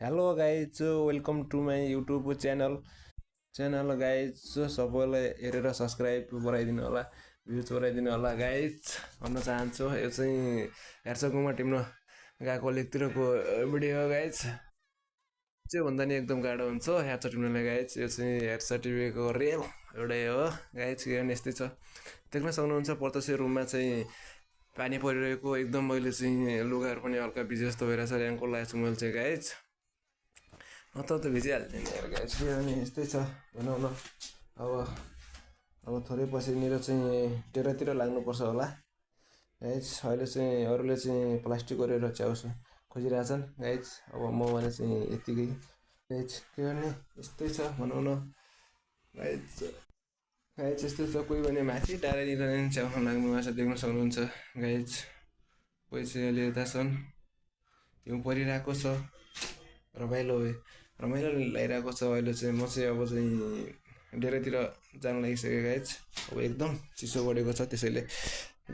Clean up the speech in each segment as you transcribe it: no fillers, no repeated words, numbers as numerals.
hello guys welcome to my YouTube channel guys सबैलाई हेरेर subscribe गराइदिनु होला भ्युज गराइदिनु होला गाइज भन्न चाहन्छु यो चाहिँ हेर्सकुमा टिप्न गएको लेकतिरको भिडियो गाइज चाहिँ भन्दा नि एकदम गाह्रो हुन्छ हेर्छ टिप्नलाई गाइज यो चाहिँ हेर्छ टिभीको रियल एउटै हो गाइज किनभने यस्तै छ देख्न सक्नुहुन्छ प्रत्यक्ष रुममा चाहिँ पानी परिरहेको एकदम मैले चाहिँ लुगाहरू पनि हल्का भिजे जस्तो भइरहेछ ऱ्याङ्को लगाएको छु मैले चाहिँ गाइज त भिजिहाल्थ्यो नि यार गाइज किनभने यस्तै छ भनौँ न अब थोरै पछिनिर चाहिँ टेरातिर लाग्नुपर्छ होला गाइज अहिले चाहिँ अरूले चाहिँ प्लास्टिक गरेर च्याउस खोजिरहेछन् गाइज अब म भने चाहिँ यत्तिकै गाइज किनभने यस्तै छ भनौँ न गाइज गाइज यस्तै छ कोही भने माथि टाढानिर च्याउन लाग्नु भएको छ देख्न सक्नुहुन्छ गाइज कोही चाहिँ अहिले यता छन् हिउँ परिरहेको छ रमाइलो लागिरहेको छ अहिले चाहिँ म चाहिँ अब चाहिँ डेरातिर जान लागिसकेँ गाइज अब एकदम चिसो बढेको छ त्यसैले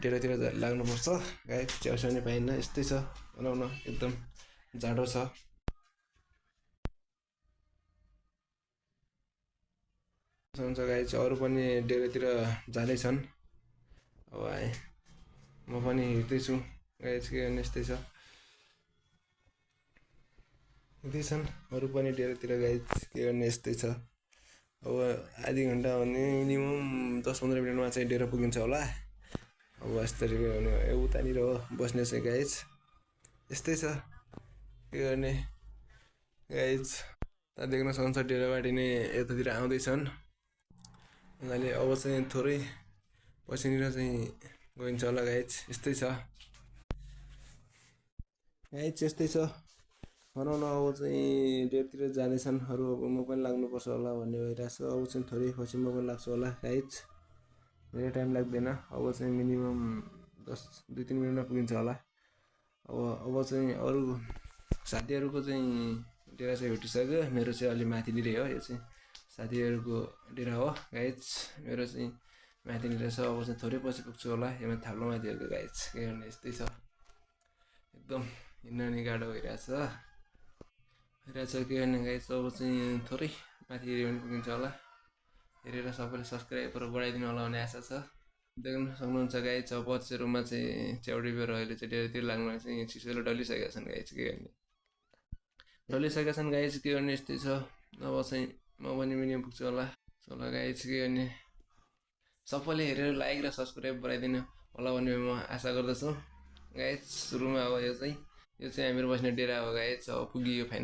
डेरातिर लाग्नुपर्छ गाइज च्याउस्याउ नि पाइन्न यस्तै छ भनौँ न एकदम जाडो छ हुन्छ गाइज अरू पनि डेरातिर जाँदैछन् अब आएँ म पनि हिँड्दैछु गाइज के गर्ने यस्तै छ हिँड्दैछन् अरू पनि डेरातिर गाइज के गर्ने यस्तै छ अब आधी घन्टा भने मिनिमम 10-15 मिनटमा चाहिँ डेरा पुगिन्छ होला अब यस्तरी भने उतानिर हो बस्ने चाहिँ गाइज यस्तै छ के गर्ने गाइज देख्न सक्नुहुन्छ डेराबाटी नै यतातिर आउँदैछन् उनीहरूले अब चाहिँ थोरै पछिनिर चाहिँ गइन्छ होला गाइज यस्तै छ गाइज यस्तै छ भनौँ न अब चाहिँ डेटतिर जाँदैछन् अरू अब म पनि लाग्नुपर्छ होला भन्ने भइरहेको छ अब चाहिँ थोरै पछि म पनि लाग्छु होला गाइज धेरै टाइम लाग्दैन अब चाहिँ मिनिमम 2-3 मिनटमा पुगिन्छ होला अब चाहिँ अरू साथीहरूको चाहिँ डेरा चाहिँ भेटिसक्यो मेरो चाहिँ अलि माथिनिरै हो यो चाहिँ साथीहरूको डेरा हो गाइज मेरो चाहिँ माथिनिर छ अब चाहिँ थोरै पछि पुग्छु होला यो थाप्लो माथिहरूको गाइज के गर्ने यस्तै छ एकदम हिँड्न नि गाह्रो भइरहेछ के गर्ने गाइज अब चाहिँ थोरै माथि हेऱ्यो भने पुगिन्छ होला हेरेर सबैले सब्सक्राइबहरू बढाइदिनु होला भन्ने आशा छ देख्न सक्नुहुन्छ गाइज अब पछिल्लो रुममा चाहिँ च्याउडी बेर अहिले चाहिँ डेरातिर लाग्नुमा चाहिँ चिसोले डलिसकेका छन् गाइज के गर्ने डलिसकेका छन् गाइज के गर्ने यस्तै छ अब चाहिँ म पनि मिनिमम पुग्छु होला गाइज के गर्ने सबैले हेरेर लाइक र सब्सक्राइब गराइदिनु होला भन्ने म आशा गर्दछु गाइज सुरुमा अब यो चाहिँ हामीहरू बस्ने डेरा हो गाइज अब पुगियो फाइनल